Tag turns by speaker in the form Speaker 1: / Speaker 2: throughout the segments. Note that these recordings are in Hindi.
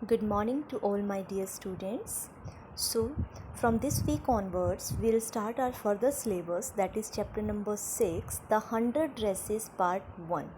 Speaker 1: Good morning to all my dear students. So, from this week onwards, we'll start our further syllabus, that is chapter number 6, the 100 Dresses part 1.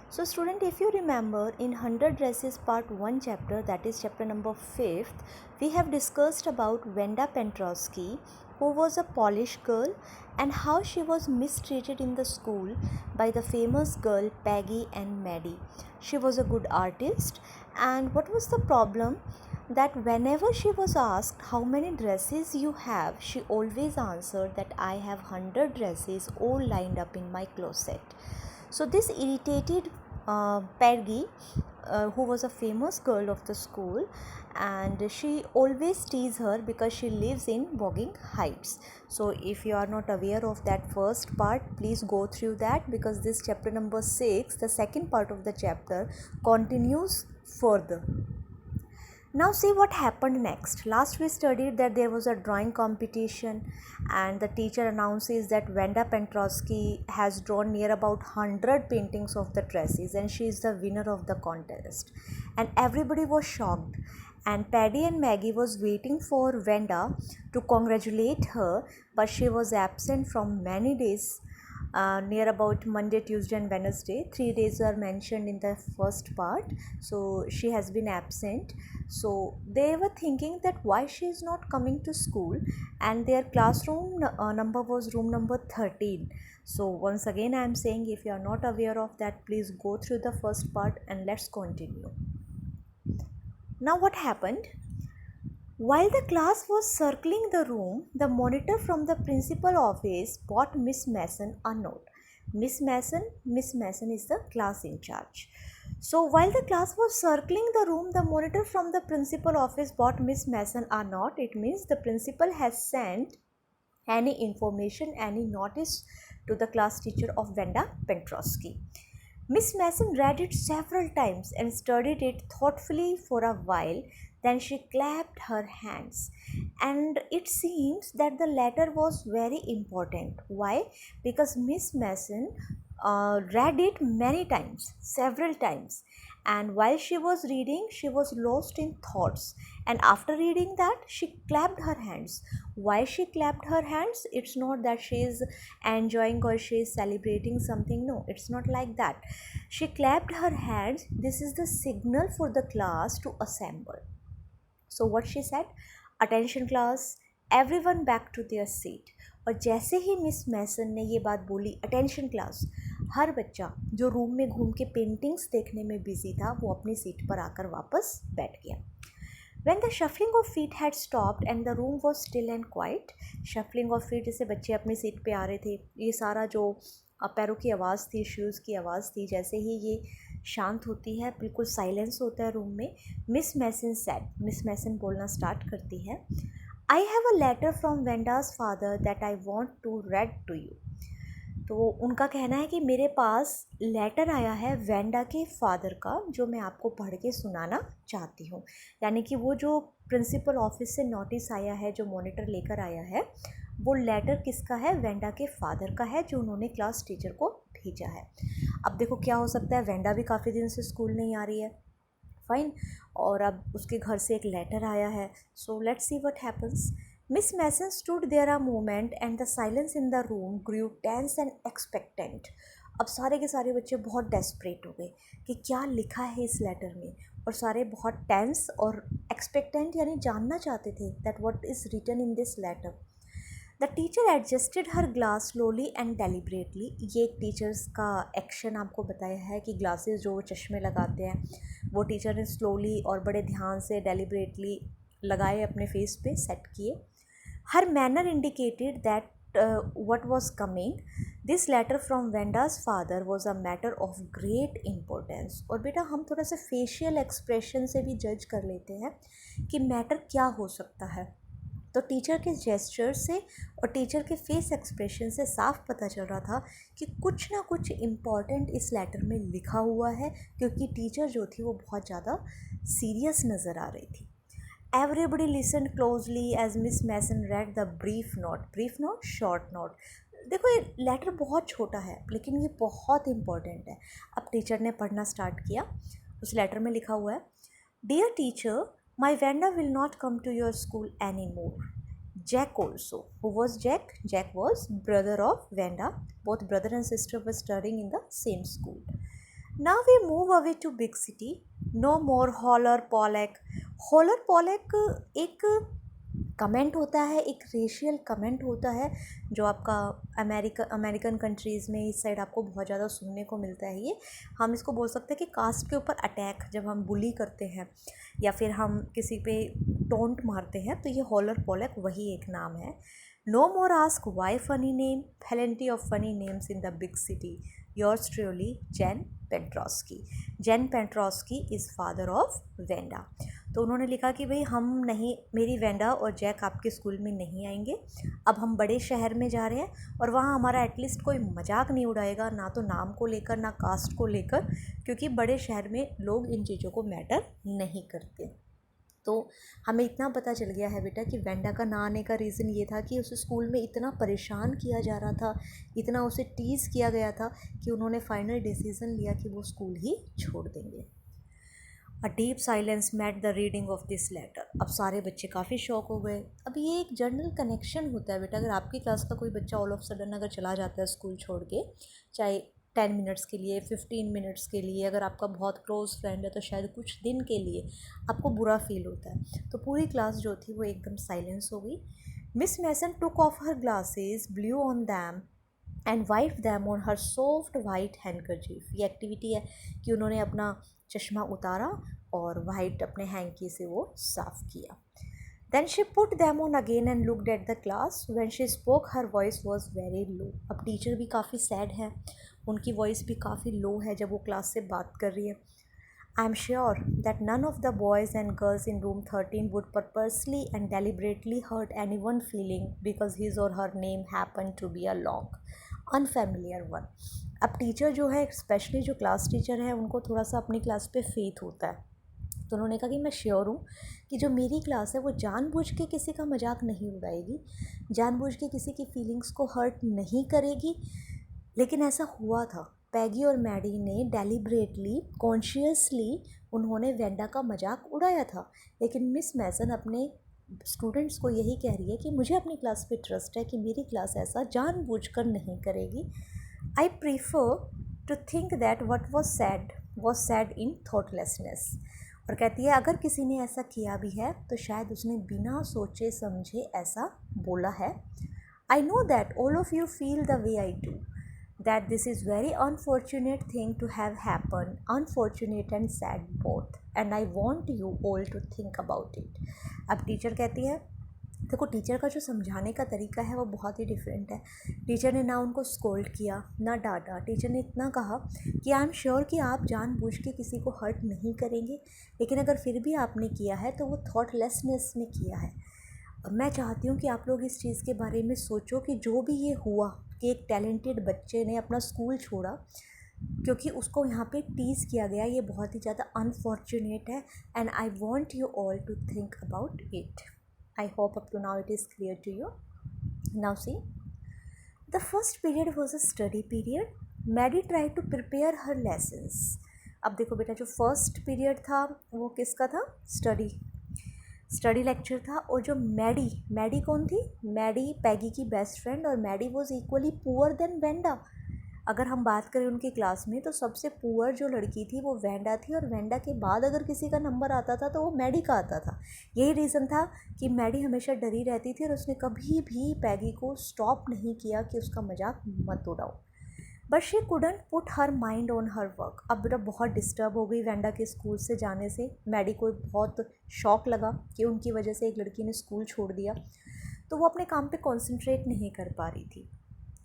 Speaker 1: So, student, if you remember, in 100 Dresses part 1 chapter, that is chapter number 5th, we have discussed about Wanda Pentrosky, who was a Polish girl, and how she was mistreated in the school by the famous girl Peggy and Maddie. She was a good artist, and what was the problem? That whenever she was asked how many dresses you have, she always answered that I have 100 dresses all lined up in my closet. So this irritated Peggy, who was a famous girl of the school, and she always teased her because she lives in Wogging Heights. So if you are not aware of that first part, please go through that, because this chapter number 6, the second part of the chapter, continues further. Now see what happened next. Last we studied that there was a drawing competition, and the teacher announces that Wanda Pentrosky has drawn near about 100 paintings of the dresses, and she is the winner of the contest. And everybody was shocked, and Paddy and Maggie was waiting for Wanda to congratulate her, but she was absent from many days, near about Monday, Tuesday and Wednesday. 3 days are mentioned in the first part. So she has been absent. So they were thinking that why she is not coming to school, and their classroom number was room number 13. So once again I am saying, if you are not aware of that, please go through the first part and let's continue. Now what happened? While the class was circling the room, the monitor from the principal office brought Miss Mason a note. Miss Mason is the class in charge. So while the class was circling the room, the monitor from the principal office brought Miss Mason a note. It means the principal has sent any information, any notice to the class teacher of Wanda Pentrosky. Miss Mason read it several times and studied it thoughtfully for a while. Then she clapped her hands, and it seems that the letter was very important. Why? Because Miss Mason read it many times, several times, and while she was reading, she was lost in thoughts. And after reading that, she clapped her hands. Why she clapped her hands? It's not that she is enjoying or she is celebrating something. No, it's not like that. She clapped her hands. This is the signal for the class to assemble. So what she said? Attention class, everyone back to their seat. और जैसे ही मिस मैसन ने ये बात बोली, अटेंशन क्लास, हर बच्चा जो रूम में घूम के पेंटिंग्स देखने में बिजी था, वो अपनी सीट पर आकर वापस बैठ गया. When the shuffling of feet had stopped and the room was still and quiet, shuffling of feet जैसे बच्चे अपनी सीट पे आ रहे थे, ये सारा जो पैरों की आवाज़ थी, शूज़ की आवाज़ थी, जैसे ही ये शांत होती है, बिल्कुल साइलेंस होता है रूम में, मिस मैसन बोलना स्टार्ट करती है. I have a letter from Wanda's father that I want to read to you. तो उनका कहना है कि मेरे पास लेटर आया है वेंडा के फादर का, जो मैं आपको पढ़ के सुनाना चाहती हूँ. यानी कि वो जो प्रिंसिपल ऑफिस से नोटिस आया है, जो मॉनिटर लेकर आया है, वो लेटर किसका है? वेंडा के फादर का है, जो उन्होंने क्लास टीचर को भेजा है. अब देखो क्या हो सकता है, वेंडा भी काफ़ी दिन से स्कूल नहीं आ रही है, फाइन, और अब उसके घर से एक लेटर आया है. So let's see what happens. Miss Mason stood there a moment and the silence in the room grew tense and expectant. अब सारे के सारे बच्चे बहुत डेस्परेट हो गए कि क्या लिखा है इस लेटर में, और सारे बहुत टेंस और एक्सपेक्टेंट, यानी जानना चाहते थे that what is written in this letter. The teacher adjusted her glass slowly and deliberately. ये एक टीचर्स का एक्शन आपको बताया है कि ग्लासेस जो चश्मे लगाते हैं, वो टीचर ने स्लोली और बड़े ध्यान से डेलिब्रेटली लगाए, अपने फेस पे सेट किए. Her manner indicated that what was coming. This letter from Venda's father was a matter of great importance. और बेटा हम थोड़ा सा फेशियल एक्सप्रेशन से भी जज कर लेते हैं कि मैटर क्या हो सकता है. तो टीचर के जेस्चर से और टीचर के फेस एक्सप्रेशन से साफ पता चल रहा था कि कुछ ना कुछ इम्पॉर्टेंट इस लेटर में लिखा हुआ है, क्योंकि टीचर जो थी वो बहुत ज़्यादा सीरियस नज़र आ रही थी. Everybody listened closely as Miss Mason read the brief note, short note. देखो ये लेटर बहुत छोटा है, लेकिन ये बहुत इम्पोर्टेंट है. अब टीचर ने पढ़ना स्टार्ट किया. उस लेटर में लिखा हुआ है, Dear teacher, my Vanda will not come to your school anymore. Jack also. Who was Jack? Jack was brother of Vanda. Both brother and sister were studying in the same school. Now we move away to big city. No more holler Pollock. Holer Pollock एक कमेंट होता है, एक रेशियल कमेंट होता है जो आपका अमेरिकन कंट्रीज़ में इस साइड आपको बहुत ज़्यादा सुनने को मिलता है। ये हम इसको बोल सकते हैं कि कास्ट के ऊपर अटैक, जब हम बुली करते हैं या फिर हम किसी पे टोंट मारते हैं, तो ये हॉलर पॉलक वही एक नाम है। No more ask why funny name, plenty of funny names in the big city. Yours truly Jan Petronski. Jan Petronski is father of Wanda. तो उन्होंने लिखा कि भाई हम नहीं, मेरी वेंडा और जैक आपके स्कूल में नहीं आएंगे, अब हम बड़े शहर में जा रहे हैं और वहाँ हमारा एटलीस्ट कोई मजाक नहीं उड़ाएगा, ना तो नाम को लेकर ना कास्ट को लेकर, क्योंकि बड़े शहर में लोग इन चीज़ों को मैटर नहीं करते। तो हमें इतना पता चल गया है बेटा कि वेंडा का ना आने का रीज़न ये था कि उसे स्कूल में इतना परेशान किया जा रहा था, इतना उसे टीज़ किया गया था कि उन्होंने फाइनल डिसीज़न लिया कि वो स्कूल ही छोड़ देंगे। A deep silence met the reading of this letter. अब सारे बच्चे काफ़ी शॉक हो गए। अब ये एक जनरल कनेक्शन होता है बेटा, अगर आपकी क्लास का कोई बच्चा ऑल ऑफ सडन अगर चला जाता है स्कूल छोड़ के, चाहे 10 मिनट्स के लिए, 15 मिनट्स के लिए, अगर आपका बहुत क्लोज फ्रेंड है तो शायद कुछ दिन के लिए आपको बुरा फील होता है। तो पूरी क्लास जो थी वो एकदम साइलेंस हो गई। Miss Mason took off her glasses, blew on them and wipe them on her soft white handkerchief. ये एक्टिविटी है कि उन्होंने अपना चश्मा उतारा और वाइट अपने हैंकी से वो साफ़ किया। Then she put them on again and looked at the class. When she spoke, her voice was very low. अब टीचर भी काफ़ी सैड है, उनकी वॉइस भी काफ़ी लो है जब वो क्लास से बात कर रही है। I am sure that none of the boys and girls in room 13 would purposely and deliberately hurt anyone feeling because his or her name happened to be a long, unfamiliar one. अब टीचर जो है, स्पेशली जो क्लास टीचर है, उनको थोड़ा सा अपनी क्लास पे फेथ होता है। तो उन्होंने कहा कि मैं श्योर हूँ कि जो मेरी क्लास है वो जानबूझ के किसी का मजाक नहीं उड़ाएगी, जानबूझ के किसी की फीलिंग्स को हर्ट नहीं करेगी। लेकिन ऐसा हुआ था, पैगी और मैडी ने डेलिब्रेटली, कॉन्शियसली उन्होंने वेंडा का मजाक उड़ाया था। लेकिन मिस मैसन अपने स्टूडेंट्स को यही कह रही है कि मुझे अपनी क्लास पे ट्रस्ट है कि मेरी क्लास ऐसा जानबूझकर नहीं करेगी। I prefer to think that what was said in thoughtlessness. और कहती है अगर किसी ने ऐसा किया भी है तो शायद उसने बिना सोचे समझे ऐसा बोला है। I know that all of you feel the way I do, that this is very unfortunate thing to have happened, unfortunate and sad both, and I want you all to think about it. अब टीचर कहती है, देखो टीचर का जो समझाने का तरीका है वो बहुत ही डिफरेंट है। टीचर ने ना उनको स्कोल्ड किया ना डांटा, टीचर ने इतना कहा कि आई एम श्योर कि आप जानबूझ के किसी को हर्ट नहीं करेंगे, लेकिन अगर फिर भी आपने किया है तो वो थॉटलेसनेस में किया है। मैं चाहती हूँ कि आप लोग इस चीज़ के बारे में सोचो कि जो भी ये हुआ कि एक टैलेंटेड बच्चे ने अपना स्कूल छोड़ा क्योंकि उसको यहाँ पे टीज़ किया गया, ये बहुत ही ज़्यादा अनफॉर्चुनेट है। And I want you all to think about it. I hope up to now it is clear to you. Now see, the first period was a study period. Maddie try to prepare her lessons. अब देखो बेटा, जो फर्स्ट पीरियड था वो किसका था? स्टडी लेक्चर था। और जो मैडी कौन थी? मैडी पैगी की बेस्ट फ्रेंड, और Maddie was equally poor then Wanda. अगर हम बात करें उनकी क्लास में तो सबसे पुअर जो लड़की थी वो वेंडा थी, और वेंडा के बाद अगर किसी का नंबर आता था तो वो मैडी का आता था। यही रीज़न था कि मैडी हमेशा डरी रहती थी और उसने कभी भी पैगी को स्टॉप नहीं किया कि उसका मजाक मत उड़ाओ। But she couldn't put her mind on her work. अब बेटा बहुत डिस्टर्ब हो गई वेंडा के स्कूल से जाने से। मैडी को बहुत शॉक लगा कि उनकी वजह से एक लड़की ने स्कूल छोड़ दिया, तो वो अपने काम पे कॉन्सेंट्रेट नहीं कर पा रही थी।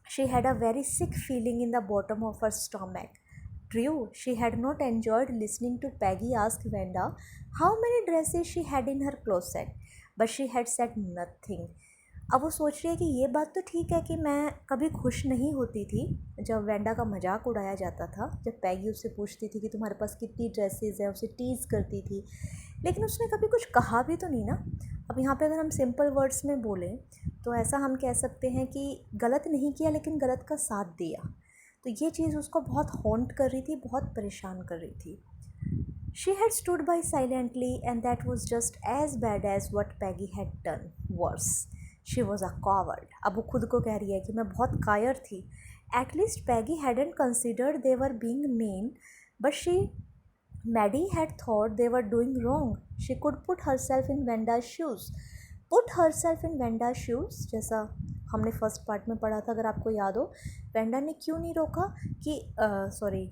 Speaker 1: She had a very sick feeling in the bottom of her stomach. True, she had not enjoyed listening to Peggy ask Vanda how many dresses she had in her closet, but she had said nothing. अब वो सोच रही है कि ये बात तो ठीक है कि मैं कभी खुश नहीं होती थी जब वेंडा का मजाक उड़ाया जाता था, जब पैगी उससे पूछती थी कि तुम्हारे पास कितनी ड्रेसेस है, उसे टीज़ करती थी, लेकिन उसने कभी कुछ कहा भी तो नहीं ना। अब यहाँ पे अगर हम सिंपल वर्ड्स में बोलें तो ऐसा हम कह सकते हैं कि गलत नहीं किया लेकिन गलत का साथ दिया। तो ये चीज़ उसको बहुत हॉन्ट कर रही थी, बहुत परेशान कर रही थी। She had stood by silently, and that was just as bad as what Peggy had done. Worse, she was a coward. अब वो खुद को कह रही है कि मैं बहुत कायर थी. At least Peggy hadn't considered they were being mean, but Maddie had thought they were doing wrong. She could put herself in Venda's shoes. Put herself in Venda's shoes, जैसा हमने फर्स्ट पार्ट में पढ़ा था, अगर आपको याद हो. वेंडा ने क्यों नहीं रोका कि सॉरी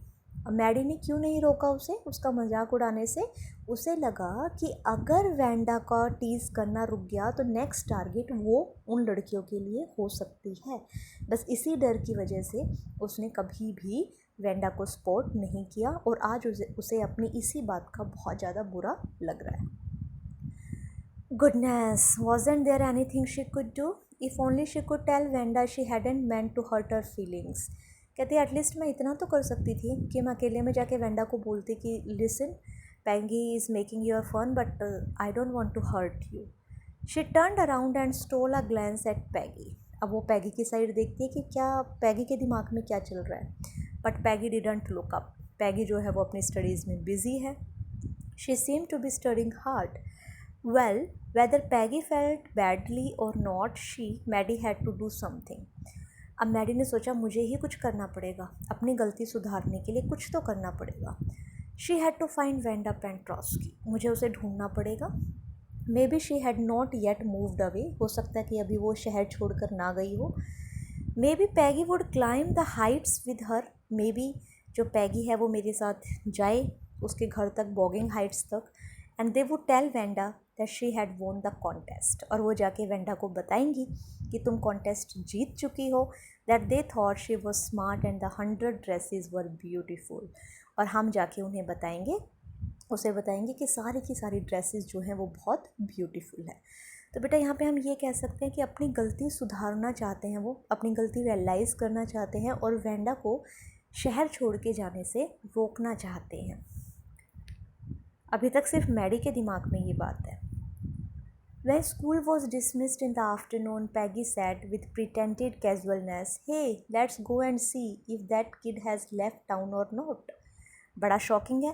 Speaker 1: मैडी ने क्यों नहीं रोका उसे उसका मजाक उड़ाने से. उसे लगा कि अगर वेंडा का टीज़ करना रुक गया तो नेक्स्ट टारगेट वो उन लड़कियों के लिए हो सकती है. बस इसी डर की वजह से उसने कभी भी वेंडा को सपोर्ट नहीं किया और आज उसे अपनी इसी बात का बहुत ज़्यादा बुरा लग रहा है. Goodness, wasn't there anything she could do? If only she could tell Venda she hadn't meant to hurt her feelings. कहती एटलीस्ट मैं इतना तो कर सकती थी कि मैं अकेले में जाके वेंडा को बोलती कि listen, Peggy is making your fun but I don't want to hurt you. She turned around and stole a glance at Peggy. अब वो पैगी की साइड देखती है कि क्या पैगी के दिमाग में क्या चल रहा है. But Peggy didn't look up. Peggy जो है वो अपनी स्टडीज़ में बिजी है. She seem to be studying hard. Well, whether Peggy felt badly or not, Maddie had to do something. अब मैडी ने सोचा मुझे ही कुछ करना पड़ेगा, अपनी गलती सुधारने के लिए कुछ तो करना पड़ेगा. She had to find Wanda Petronski. मुझे उसे ढूंढना पड़ेगा. Maybe she had not yet moved away. हो सकता है कि अभी वो शहर छोड़कर ना गई हो. May be Peggy would climb the Heights with her. May be जो पैगी है वो मेरे साथ जाए उसके घर तक, बॉगिंग हाइट्स तक. And they would tell Wanda that she had won the contest. और वो जाके वेंडा को बताएंगी कि तुम कॉन्टेस्ट जीत चुकी हो. That they thought she was smart and the 100 dresses were beautiful. और हम जाके उन्हें बताएंगे, उसे बताएंगे कि सारी की सारी ड्रेसेस जो हैं वो बहुत ब्यूटीफुल है. तो बेटा यहाँ पे हम ये कह सकते हैं कि अपनी गलती सुधारना चाहते हैं, वो अपनी गलती रियलाइज़ करना चाहते हैं और वेंडा को शहर छोड़ के जाने से रोकना चाहते हैं. अभी तक सिर्फ मैडी के दिमाग में ये बात है. When school was dismissed in the afternoon, Peggy said with pretended casualness, "Hey, let's go and see if that kid has left town or not." बड़ा शॉकिंग है.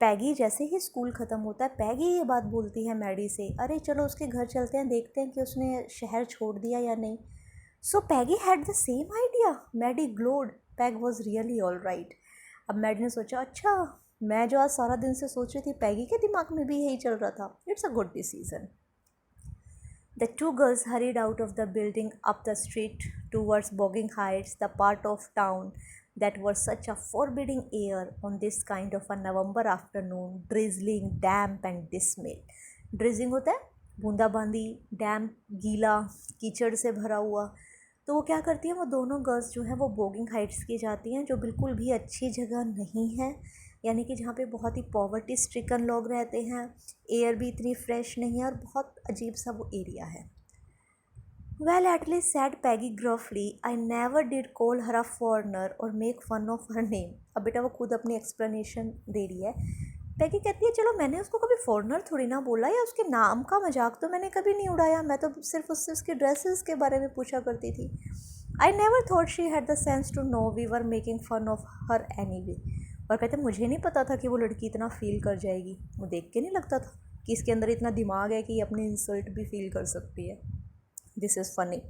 Speaker 1: पैगी जैसे ही स्कूल ख़त्म होता है, पैगी ये बात बोलती है मैडी से, अरे चलो उसके घर चलते हैं, देखते हैं कि उसने शहर छोड़ दिया या नहीं. So Peggy had the same idea. Maddie glowed. Peg was really all right. अब मैडी ने सोचा, अच्छा मैं जो आज सारा दिन से सोच रही थी पैगी के दिमाग में भी यही चल रहा था. It's a good decision. The two girls hurried out of the building up the street towards Bogging Heights, the part of town that was such a forbidding air on this kind of a November afternoon, drizzling, damp and dismal. Drizzling होता है बूंदाबांदी, डैम्प गीला कीचड़ से भरा हुआ. तो वो क्या करती हैं, वो दोनों गर्ल्स जो हैं वो बोगिंग हाइट्स की जाती हैं, जो बिल्कुल भी अच्छी जगह नहीं है, यानी कि जहाँ पे बहुत ही पॉवर्टी स्ट्रिकन लोग रहते हैं. एयर भी इतनी फ्रेश नहीं है और बहुत अजीब सा वो एरिया है. Well at least said Peggy gruffly, I never did call her a foreigner or make fun of her name. अब बेटा वो खुद अपनी एक्सप्लेनेशन दे रही है. पैगी कहती है चलो मैंने उसको कभी फॉरनर थोड़ी ना बोला, या उसके नाम का मजाक तो मैंने कभी नहीं उड़ाया, मैं तो सिर्फ उससे उसके ड्रेसेस के बारे में पूछा करती थी. I never thought she had the sense to know we were making fun of her anyway. और कहते मुझे नहीं पता था कि वो लड़की इतना फील कर जाएगी. वो देख के नहीं लगता था कि इसके अंदर इतना दिमाग है कि अपनी इंसल्ट भी फील कर सकती है. This is funny.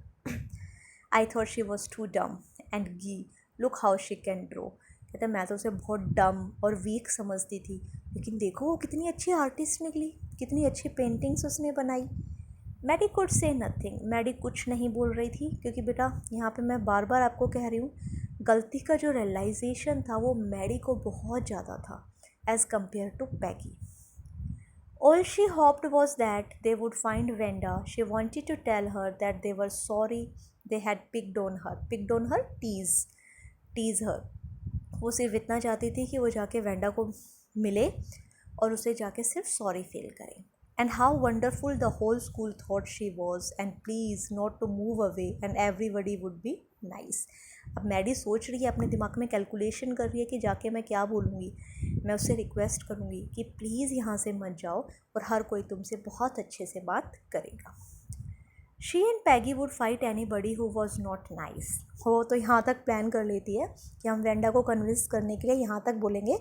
Speaker 1: I thought she was too dumb and gee, look how she can draw. कहते मैं तो उसे बहुत डम और वीक समझती थी, लेकिन देखो वो कितनी अच्छी आर्टिस्ट निकली, कितनी अच्छी पेंटिंग्स उसने बनाई. Maddie could say nothing. Maddie कुछ नहीं बोल रही थी क्योंकि बेटा यहाँ पे मैं बार बार आपको कह रही हूँ, गलती का जो रियलाइजेशन था वो मैडी को बहुत ज़्यादा था as compared to Peggy. All she hoped was that they would find Venda. She wanted to tell her that they were sorry they had picked on her. Picked on her, tease her. वो सिर्फ इतना चाहती थी कि वो जाके वेंडा को मिले और उसे जाके सिर्फ सॉरी फील करें. And how wonderful the whole school thought she was, and please not to move away and everybody would be nice. अब मैडी सोच रही है, अपने दिमाग में कैलकुलेशन कर रही है कि जाके मैं क्या बोलूँगी. मैं उससे रिक्वेस्ट करूँगी कि प्लीज़ यहाँ से मत जाओ और हर कोई तुमसे बहुत अच्छे से बात करेगा. She and Peggy would fight any buddy who was not nice. वो तो यहाँ तक प्लान कर लेती है कि हम वेंडा को कन्विंस करने के लिए यहाँ तक बोलेंगे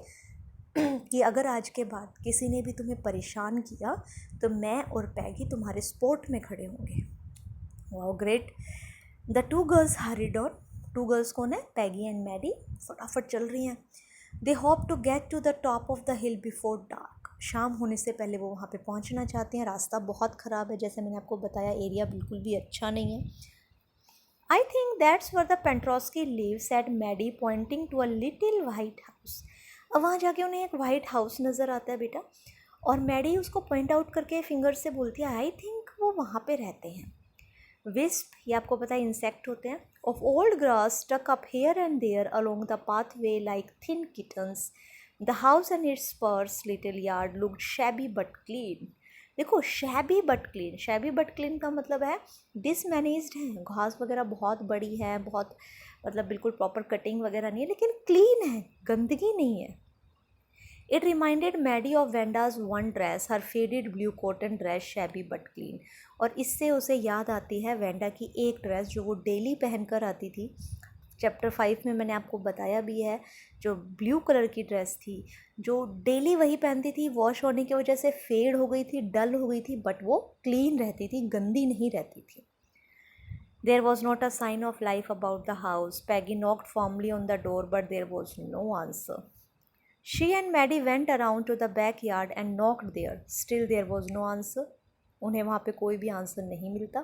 Speaker 1: कि अगर आज के बाद किसी ने भी तुम्हें परेशान किया तो मैं और पैगी तुम्हारे स्पोर्ट में खड़े होंगे। Wow great. The two girls hurried on. Two girls कौन है? पैगी एंड मैडी फटाफट चल रही हैं। They hope to get to the top of the hill before dark. शाम होने से पहले वो वहाँ पे पहुँचना चाहते हैं। रास्ता बहुत ख़राब है, जैसे मैंने आपको बताया एरिया बिल्कुल भी अच्छा नहीं है। I think that's where the Pentrosky lives, said Maddie, pointing to a little white house. अब वहाँ जाके उन्हें एक वाइट हाउस नज़र आता है बेटा, और मैडी उसको पॉइंट आउट करके फिंगर से बोलती है आई थिंक वो वहाँ पे रहते हैं। विस्प, ये आपको पता है इंसेक्ट होते हैं, of old grass stuck up here and there along the pathway like thin kittens. The house and its sparse little yard looked shabby but clean. देखो, shabby but clean, shabby but clean का मतलब है डिसमैनेज्ड है, घास वगैरह बहुत बड़ी है, बहुत मतलब बिल्कुल प्रॉपर कटिंग वगैरह नहीं है, लेकिन क्लीन है, गंदगी नहीं है। It reminded Maddie of Wanda's one dress, her faded blue cotton dress, shabby but clean. और इससे उसे याद आती है वेंडा की एक ड्रेस जो वो डेली पहन कर आती थी। चैप्टर 5 में मैंने आपको बताया भी है, जो ब्लू कलर की ड्रेस थी, जो डेली वही पहनती थी, वॉश होने की वजह से फेड हो गई थी, डल हो गई थी, बट वो क्लीन रहती थी, गंदी नहीं रहती थी। There was not a sign of life about the house. Peggy knocked firmly on the door, but there was no answer. She and Maddie went around to the backyard and knocked there. Still there was no answer. उन्हें वहाँ पे कोई भी आंसर नहीं मिलता।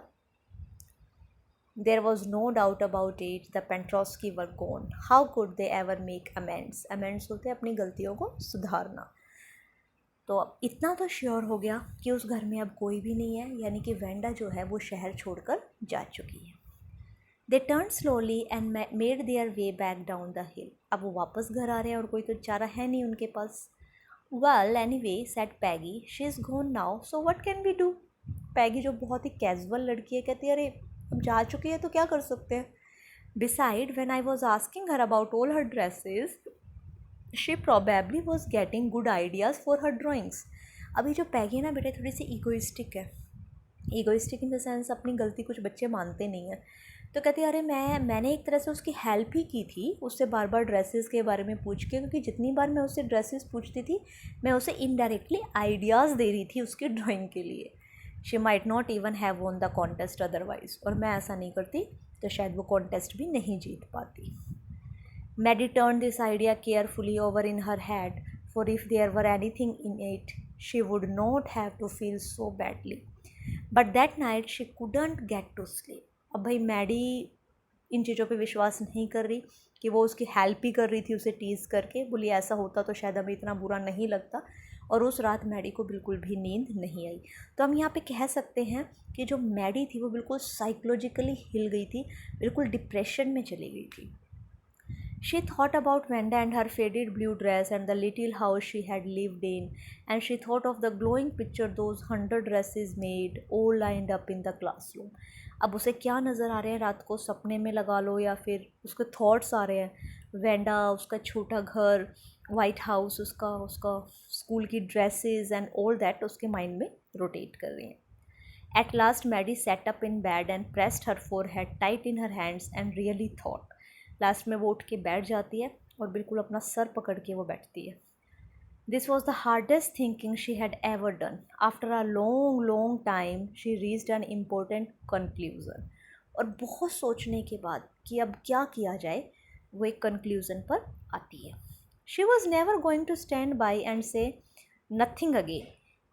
Speaker 1: There was no doubt about it. The Pentrosky were gone. How could they ever make amends? Amends होते हैं अपनी गलतियों को सुधारना। तो अब इतना तो श्योर हो गया कि उस घर में अब कोई भी नहीं है, यानी कि वेंडा जो है वो शहर छोड़कर जा चुकी है। They turned slowly and made their way back down the hill. अब वो वापस घर आ रहे हैं और कोई तो चारा है नहीं उनके पास। Well, anyway, said Peggy, she's gone now, so what can we do? Peggy जो बहुत ही कैजुअल लड़की है कहती है अरे अब जा चुकी है तो क्या कर सकते हैं। Beside, when I was asking her about all her dresses, she probably was getting good ideas for her drawings. अभी जो पैगी है ना बेटा थोड़ी सी ईगोइस्टिक है। ईगोइस्टिक इन द सेंस अपनी गलती कुछ बच्चे मानते नहीं हैं। तो कहती है अरे मैंने एक तरह से उसकी हेल्प ही की थी, उससे बार बार ड्रेसेस के बारे में पूछ के, क्योंकि जितनी बार मैं उससे ड्रेसेस पूछती थी मैं उसे इनडायरेक्टली आइडियाज़ दे रही थी उसकी ड्राइंग के लिए। She might not even have won the contest otherwise, और मैं ऐसा नहीं करती तो शायद वो कॉन्टेस्ट भी नहीं जीत पाती। Maddie turned this idea carefully over in her head, for if there were anything in it, she would not have to feel so badly. But that night she couldn't get to sleep. अब भाई मैडी इन चीज़ों पे विश्वास नहीं कर रही कि वो उसकी हेल्प ही कर रही थी उसे टीज़ करके, बोली ऐसा होता तो शायद हमें इतना बुरा नहीं लगता। और उस रात मैडी को बिल्कुल भी नींद नहीं आई। तो हम यहाँ पे कह सकते हैं कि जो मैडी थी वो बिल्कुल साइकोलॉजिकली हिल गई थी, बिल्कुल डिप्रेशन में चली गई थी। She thought about Vanda and her faded blue dress and the little house she had lived in, and she thought of the glowing picture those 100 dresses made, all lined up in the classroom. अब उसे क्या नज़र आ रहे हैं रात को, सपने में लगा लो या फिर उसके थॉट्स आ रहे हैं, वेंडा, उसका छोटा घर, वाइट हाउस, उसका स्कूल की ड्रेसेस एंड ऑल दैट उसके माइंड में रोटेट कर रही हैं। At last Maddie sat up in bed and pressed her forehead tight in her hands and really thought. Last में वो उठ के बैठ जाती है और बिल्कुल अपना सर पकड़ के वो बैठती है। This was the hardest thinking she had ever done. After a long long time she reached an important conclusion. और बहुत सोचने के बाद कि अब क्या किया जाए वो एक कंक्लूज़न पर आती है। She was never going to stand by and say nothing again.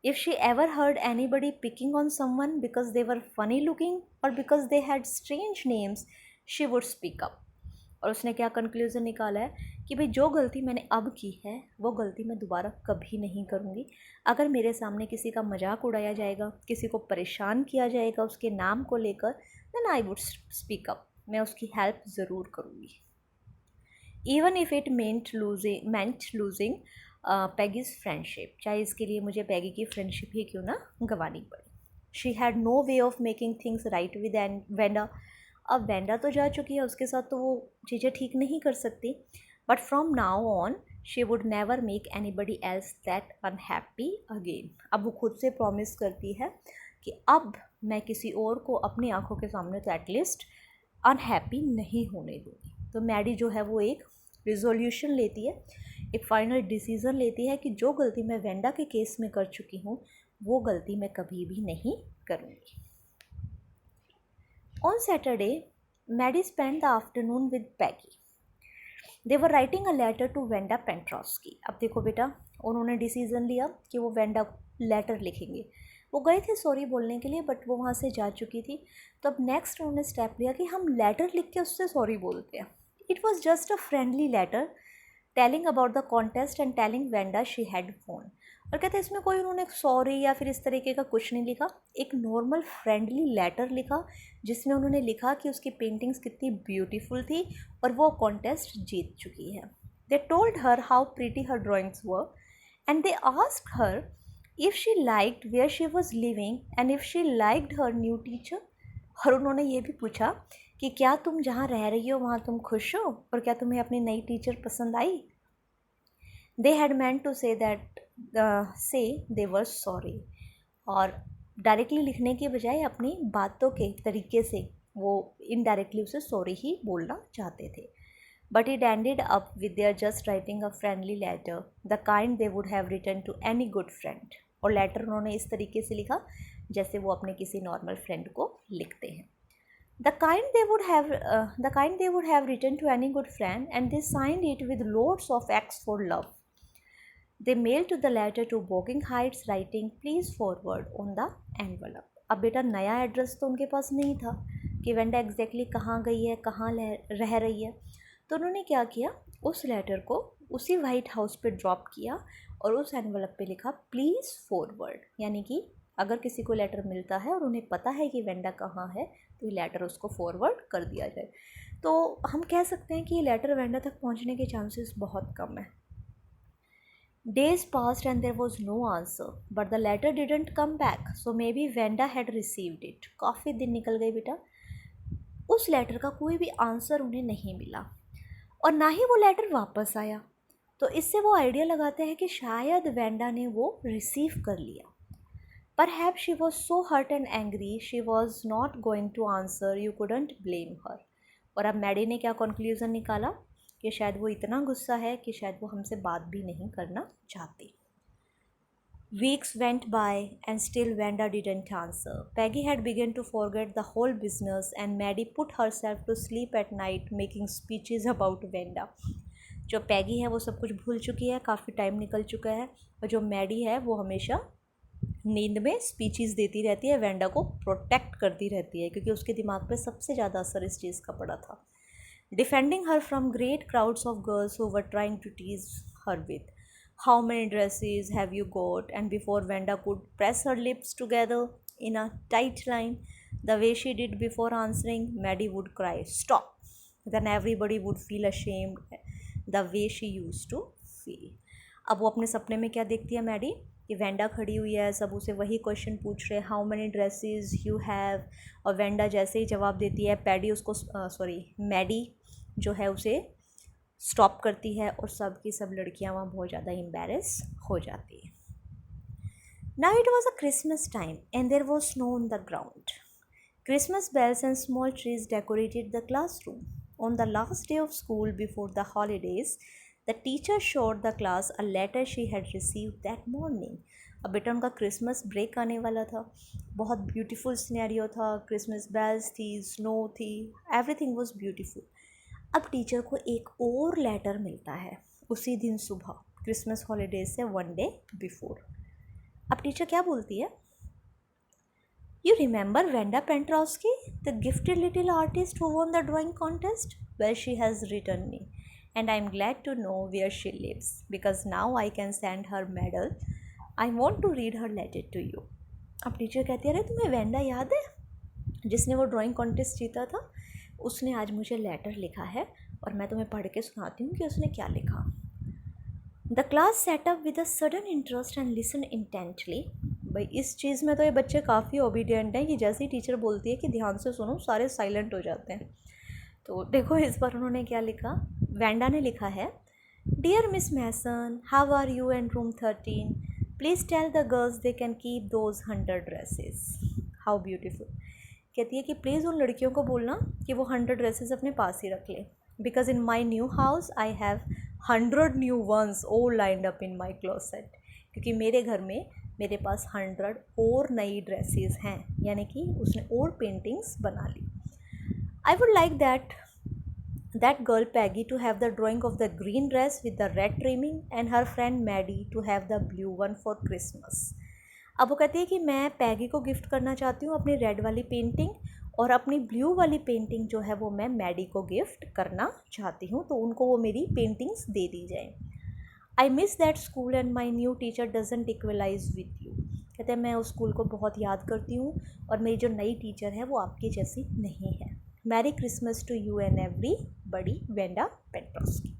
Speaker 1: If she ever heard anybody picking on someone because they were funny looking or because they had strange names, she would speak up. और उसने क्या कंक्लूज़न निकाला है कि भाई जो गलती मैंने अब की है वो गलती मैं दोबारा कभी नहीं करूँगी। अगर मेरे सामने किसी का मजाक उड़ाया जाएगा, किसी को परेशान किया जाएगा उसके नाम को लेकर, then I would speak up, मैं उसकी हेल्प ज़रूर करूँगी। Even if it meant losing Peggy's friendship, चाहे इसके लिए मुझे पैगी की फ्रेंडशिप ही क्यों ना गंवानी पड़े। She had no way of making things right with Wanda. अब वेंडा तो जा चुकी है, उसके साथ तो वो चीज़ें ठीक नहीं कर सकती, but from now on she would never make anybody else that unhappy again. अब वो खुद से प्रॉमिस करती है कि अब मैं किसी और को अपनी आंखों के सामने तो एटलीस्ट अनहैप्पी नहीं होने दूँगी। तो मैडी जो है वो एक रिजोल्यूशन लेती है एक फाइनल डिसीज़न लेती है कि जो गलती मैं वेंडा के केस में कर चुकी हूँ वो गलती मैं कभी भी नहीं करूँगी। On Saturday Maddie spend the afternoon with Peggy. They were writing a letter to Wanda Petronski. अब देखो बेटा, उन्होंने डिसीज़न लिया कि वो वेंडा लेटर लिखेंगे। वो गए थे सॉरी बोलने के लिए, बट वो वहाँ से जा चुकी थी। तो अब नेक्स्ट उन्होंने स्टेप लिया कि हम लेटर लिख के उससे सॉरी बोलते हैं। It was just a friendly letter telling about the contest and telling Wanda she had won. और कहते हैं इसमें कोई उन्होंने सॉरी या फिर इस तरीके का कुछ नहीं लिखा, एक नॉर्मल फ्रेंडली लेटर लिखा जिसमें उन्होंने लिखा कि उसकी पेंटिंग्स कितनी ब्यूटीफुल थी और वो कॉन्टेस्ट जीत चुकी है। They told her how pretty her drawings were and they asked her if she liked where she was living and if she liked her new teacher. और उन्होंने ये भी पूछा कि क्या तुम जहाँ रह रही हो वहाँ तुम खुश हो और क्या तुम्हें अपनी नई टीचर पसंद आई। They had meant to say that say they were sorry, और डायरेक्टली लिखने के बजाय अपनी बातों के तरीके से वो इनडायरेक्टली उसे सॉरी ही बोलना चाहते थे। But it ended up with their just writing a friendly letter the kind they would have written to any good friend. और लेटर उन्होंने इस तरीके से लिखा जैसे वो अपने किसी नॉर्मल फ्रेंड को लिखते हैं। The kind they would have written to any good friend, and they signed it with loads of X for love. They mailed to the letter to Woking Heights, writing please forward on the envelope. अब बेटा नया एड्रेस तो उनके पास नहीं था कि वेंडा एग्जैक्टली कहाँ गई है, कहाँ रह रही है। तो उन्होंने क्या किया, उस लेटर को उसी वाइट हाउस पे ड्रॉप किया और उस एनवलप पे लिखा प्लीज़ फॉरवर्ड, यानी कि अगर किसी को लेटर मिलता है और उन्हें पता है कि वेंडा कहाँ है तो ये लेटर उसको फॉरवर्ड कर दिया जाए। तो हम कह सकते हैं कि ये लेटर वेंडा तक पहुंचने के चांसेस बहुत कम है। Days passed and there was no answer, but the letter didn't come back, so maybe Venda had received it. काफ़ी दिन निकल गए बेटा, उस लेटर का कोई भी आंसर उन्हें नहीं मिला और ना ही वो लेटर वापस आया। तो इससे वो आइडिया लगाते हैं कि शायद वेंडा ने वो रिसीव कर लिया। Perhaps she was so hurt and angry she was not going to answer, you couldn't blame her. और अब मैडी ने क्या कंक्लूजन निकाला कि शायद वो इतना गुस्सा है कि शायद वो हमसे बात भी नहीं करना चाहती। Weeks went by and still Vanda didn't answer. Peggy had begun to forget the whole business and Maddie put herself to sleep at night making speeches about Vanda. जो पैगी है वो सब कुछ भूल चुकी है, काफ़ी टाइम निकल चुका है, और जो मैडी है वो हमेशा नींद में स्पीचेस देती रहती है, वेंडा को प्रोटेक्ट करती रहती है क्योंकि उसके दिमाग पे सबसे ज़्यादा असर इस चीज़ का पड़ा था। Defending her from great crowds of girls who were trying to tease her with how many dresses have you got, and before Wanda could press her lips together in a tight line the way she did before answering, Maddie would cry stop, then everybody would feel ashamed the way she used to feel. अब वो अपने सपने में क्या देखती है मैडी कि वेंडा खड़ी हुई है, सब उसे वही क्वेश्चन पूछ रहे हैं how many dresses you have, और वेंडा जैसे ही जवाब देती है मैडी जो है उसे स्टॉप करती है और सब की सब लड़कियां वहाँ बहुत ज़्यादा एम्बैरेस हो जाती है। Now it was a Christmas time and there was snow on the ground. Christmas bells and small trees decorated the classroom. On the last day of school before the holidays, the teacher showed the class a letter she had received that morning. अब बेटा उनका क्रिसमस ब्रेक आने वाला था, बहुत ब्यूटीफुल सिनेरियो था, क्रिसमस बेल्स थी, स्नो थी, एवरीथिंग वाज ब्यूटीफुल। अब टीचर को एक और लेटर मिलता है उसी दिन सुबह, क्रिसमस हॉलीडेज से 1 डे बिफोर। अब टीचर क्या बोलती है, You remember Vanda Pentrowski, the gifted little artist who won the drawing contest? Well, she has written me, and I'm glad to know where she lives because now I can send her medal. I want to read her letter to you. अब टीचर कहती है, अरे तुम्हें वेंडा याद है जिसने वो ड्राइंग कॉन्टेस्ट जीता था? उसने आज मुझे लेटर लिखा है और मैं तुम्हें पढ़ के सुनाती हूँ कि उसने क्या लिखा। The class set up with a sudden interest and listen intently. भाई इस चीज़ में तो ये बच्चे काफ़ी ओबीडियंट हैं कि जैसे ही टीचर बोलती है कि ध्यान से सुनो सारे साइलेंट हो जाते हैं। तो देखो इस बार उन्होंने क्या लिखा, वेंडा ने लिखा है, dear Miss Mason, how are you in room 13, please tell the girls they can keep those 100 dresses. How beautiful. कहती है कि प्लीज़ उन लड़कियों को बोलना कि वो 100 ड्रेसेस अपने पास ही रख लें, because in my new house I have 100 new ones all lined up in my closet, क्योंकि मेरे घर में मेरे पास 100 और नई ड्रेसेस हैं, यानी कि उसने और पेंटिंग्स बना ली. I would like that girl Peggy to have the drawing of the green dress with the red trimming and her friend Maddie to have the blue one for Christmas. अब वो कहती है कि मैं पैगी को गिफ्ट करना चाहती हूँ अपनी रेड वाली पेंटिंग, और अपनी ब्लू वाली पेंटिंग जो है वो मैं मैडी को गिफ्ट करना चाहती हूँ, तो उनको वो मेरी पेंटिंग्स दे दी जाए. I miss that school and my new teacher doesn't equalize with you. कहते हैं मैं उस स्कूल को बहुत याद करती हूँ और मेरी जो नई टीचर है वो आपकी जैसी नहीं है. Merry Christmas to you and everybody, Wanda Petronski.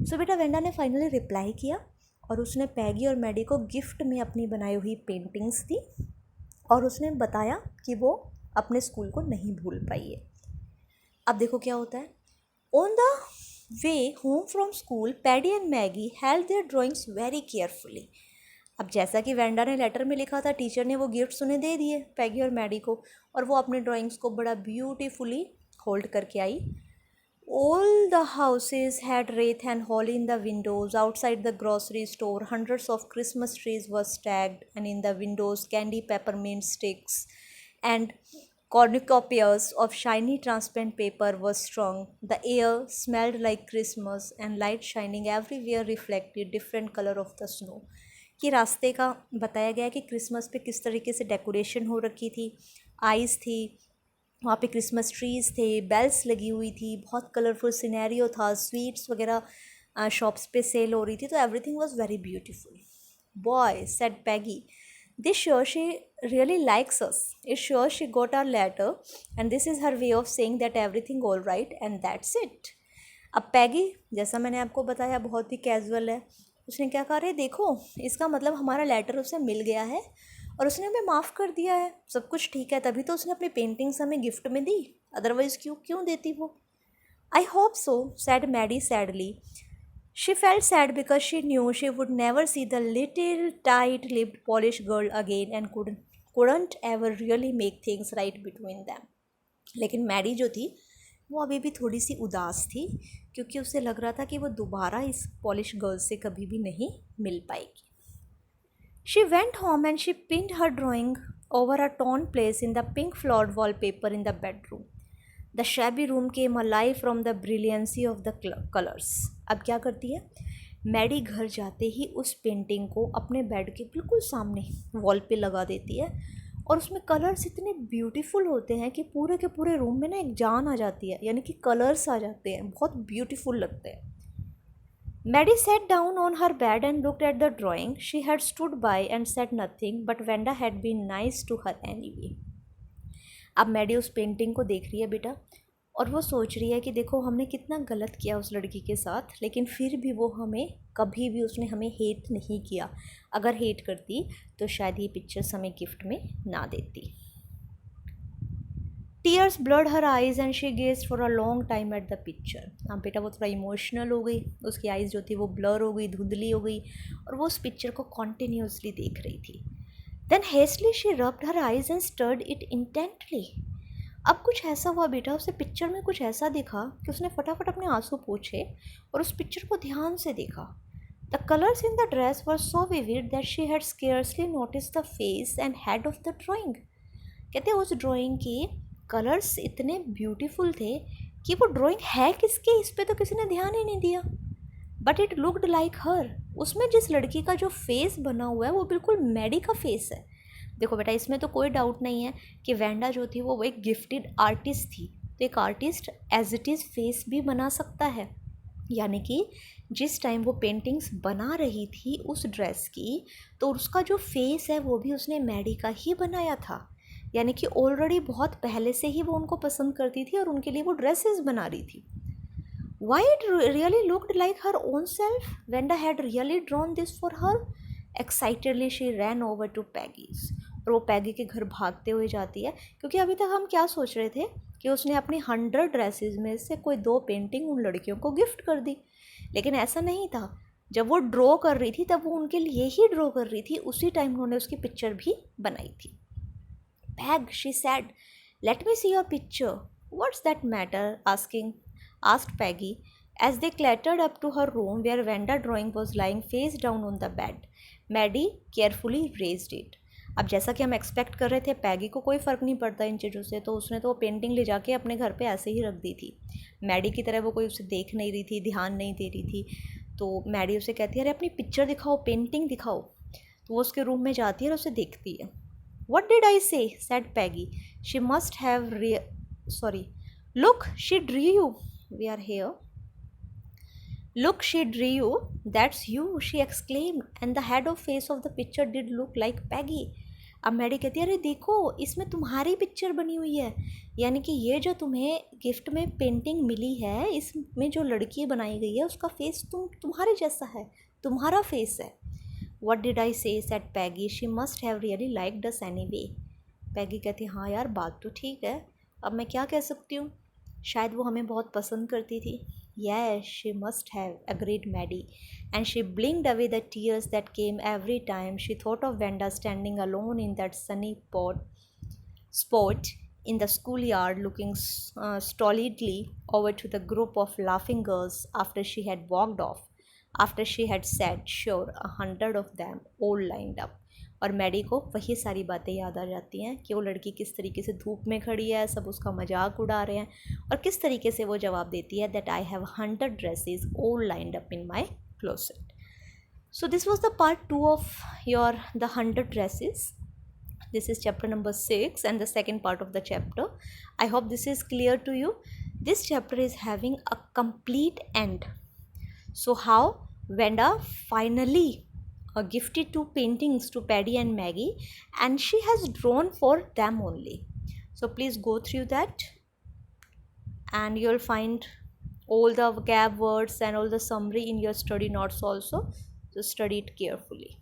Speaker 1: So बेटा वेंडा ने फाइनली रिप्लाई किया और उसने पैगी और मैडी को गिफ्ट में अपनी बनाई हुई पेंटिंग्स दी, और उसने बताया कि वो अपने स्कूल को नहीं भूल पाई है. अब देखो क्या होता है. On the way home from school paddy and Maggi held there drawings very carefully. अब जैसा कि वेंडा ने लेटर में लिखा था, टीचर ने वो गिफ्ट्स उन्हें दे दिए पैगी और मैडी को, और वो अपने ड्राइंग्स को बड़ा ब्यूटीफुली होल्ड करके आई. All the houses had wreath and holly in the windows. Outside the grocery store, hundreds of Christmas trees were stacked, and in the windows, candy peppermint sticks and cornucopias of shiny transparent paper were strung. The air smelled like Christmas, and light shining everywhere reflected different color of the snow. कि रास्ते का बताया गया कि क्रिसमस पे किस तरीके से डेकोरेशन हो रखी थी. आइस थी, वहाँ पे क्रिसमस ट्रीज़ थे, बेल्स लगी हुई थी, बहुत कलरफुल सिनेरियो था, स्वीट्स वगैरह शॉप्स पे सेल हो रही थी, तो everything was very beautiful. Boy said Peggy, this sure she really likes us. It's sure she got hour later and this is her way of saying that everything all right and that's it. अब पैगी, जैसा मैंने आपको बताया, बहुत ही कैजुअल है. उसने क्या कहा, रे देखो इसका मतलब हमारा लेटर उसे मिल गया है और उसने हमें माफ़ कर दिया है, सब कुछ ठीक है, तभी तो उसने अपनी पेंटिंग्स हमें गिफ्ट में दी, अदरवाइज़ क्यों देती वो. I hope so said Maddie sadly. She felt sad because she knew she would never see the little tight lipped Polish girl again and couldn't ever really make things right between them. लेकिन मैडी जो थी वो अभी भी थोड़ी सी उदास थी, क्योंकि उसे लग रहा था कि वो दोबारा इस पॉलिश गर्ल से कभी भी नहीं मिल पाएगी. She went home and she pinned her drawing over a torn place in the pink floored wallpaper in the bedroom. The shabby room came alive from the brilliancy of the colors. अब क्या करती है मैडी, घर जाते ही उस पेंटिंग को अपने बेड के बिल्कुल सामने वॉल पे लगा देती है, और उसमें कलर्स इतने ब्यूटीफुल होते हैं कि पूरे के पूरे रूम में ना एक जान आ जाती है, यानी कि कलर्स आ जाते हैं, बहुत ब्यूटीफुल लगते हैं. Maddie sat down on her bed and looked at the drawing. She had stood by and said nothing, but Wanda had been nice to her anyway. अब मैडी उस पेंटिंग को देख रही है बेटा, और वो सोच रही है कि देखो हमने कितना गलत किया उस लड़की के साथ, लेकिन फिर भी वो हमें कभी भी उसने हमें हेट नहीं किया. अगर हेट करती तो शायद ये पिक्चर्स हमें गिफ्ट में ना देती. Tears blurred her eyes and she gazed for a long time at the picture. हाँ बेटा वो थोड़ा इमोशनल हो गई, उसकी आइज़ जो थी वो ब्लर हो गई, धुंधली हो गई, और वो उस पिक्चर को कॉन्टीन्यूसली देख रही थी. Then hastily she rubbed her eyes and stared it intently. अब कुछ ऐसा हुआ बेटा, उसे पिक्चर में कुछ ऐसा दिखा कि उसने फटाफट अपने आंसू पोंछे और उस पिक्चर को ध्यान से देखा. The colours in the dress were so vivid that she had scarcely noticed the face and head of the drawing. कहते उस ड्राइंग की कलर्स इतने ब्यूटीफुल थे कि वो ड्राइंग है किसकी, इस पर तो किसी ने ध्यान ही नहीं दिया. बट इट लुक्ड लाइक हर. उसमें जिस लड़की का जो फेस बना हुआ है वो बिल्कुल मैडी का फेस है. देखो बेटा इसमें तो कोई डाउट नहीं है कि वेंडा जो थी वो एक गिफ्टेड आर्टिस्ट थी, तो एक artist as it is face भी बना सकता है. यानी कि जिस टाइम वो पेंटिंग्स बना रही थी उस ड्रेस की, तो उसका जो फेस है वो भी उसने मैडी का ही बनाया था. यानी कि ऑलरेडी बहुत पहले से ही वो उनको पसंद करती थी और उनके लिए वो ड्रेसेस बना रही थी. Why it really looked like her own self? Wanda had really drawn this for her. Excitedly she ran over to Peggy's. और वो पैगी के घर भागते हुए जाती है, क्योंकि अभी तक हम क्या सोच रहे थे कि उसने अपनी 100 ड्रेसेस में से कोई 2 पेंटिंग उन लड़कियों को गिफ्ट कर दी. लेकिन ऐसा नहीं था. जब वो ड्रॉ कर रही थी तब वो उनके लिए ही ड्रॉ कर रही थी, उसी टाइम उन्होंने उसकी पिक्चर भी बनाई थी. Peg, she said, let me see your picture. What's that matter? asked Peggy As they clattered up to her room where Vanda drawing was lying face down on the bed, Maddie carefully raised it. अब जैसा कि हम एक्सपेक्ट कर रहे थे, पैगी को कोई फ़र्क नहीं पड़ता इन चीज़ों से, तो उसने तो वो पेंटिंग ले जाके अपने घर पे ऐसे ही रख दी थी। मैडी की तरह वो कोई उसे देख नहीं रही थी, ध्यान नहीं दे रही थी। तो मैडी उसे कहती है, अरे अपनी पिक्चर दिखाओ, पेंटिंग दिखाओ। तो वो उसके रूम में जाती है और उसे देखती है। What did I say? said Peggy. She must have Look, she drew you. We are here. Look, she drew you. That's you, she exclaimed. And the head of face of the picture did look like Peggy. अब मैडी कहती है, अरे देखो, इसमें तुम्हारी पिक्चर बनी हुई है। यानी कि ये जो तुम्हें गिफ्ट में पेंटिंग मिली है, इसमें जो लड़की बनाई गई है उसका फेस तुम्हारे जैसा है, तुम्हारा फेस है। What did I say? said Peggy. She must have really liked us anyway. पैगी कहती है, हाँ यार, बात तो ठीक है, अब मैं क्या कह सकती हूँ, शायद वो हमें बहुत पसंद करती थी। Yes, she must have, agreed Maddie, and she blinked away the tears that came every time she thought of Vanda standing alone in that sunny spot in the schoolyard, looking stolidly over to the group of laughing girls after she had walked off, after she had said, sure, 100 of them all lined up. और मैडी को वही सारी बातें याद आ जाती हैं कि वो लड़की किस तरीके से धूप में खड़ी है, सब उसका मजाक उड़ा रहे हैं, और किस तरीके से वो जवाब देती है that I have 100 dresses all lined up in my closet. So this was the part 2 of the 100 dresses. This is chapter number 6 and the second part of the chapter. I hope this is clear to you. This chapter is having a complete end. So how Vanda finally gifted 2 paintings to Paddy and Maggie, and she has drawn for them only. So please go through that and you'll find all the vocab words and all the summary in your study notes also. So study it carefully.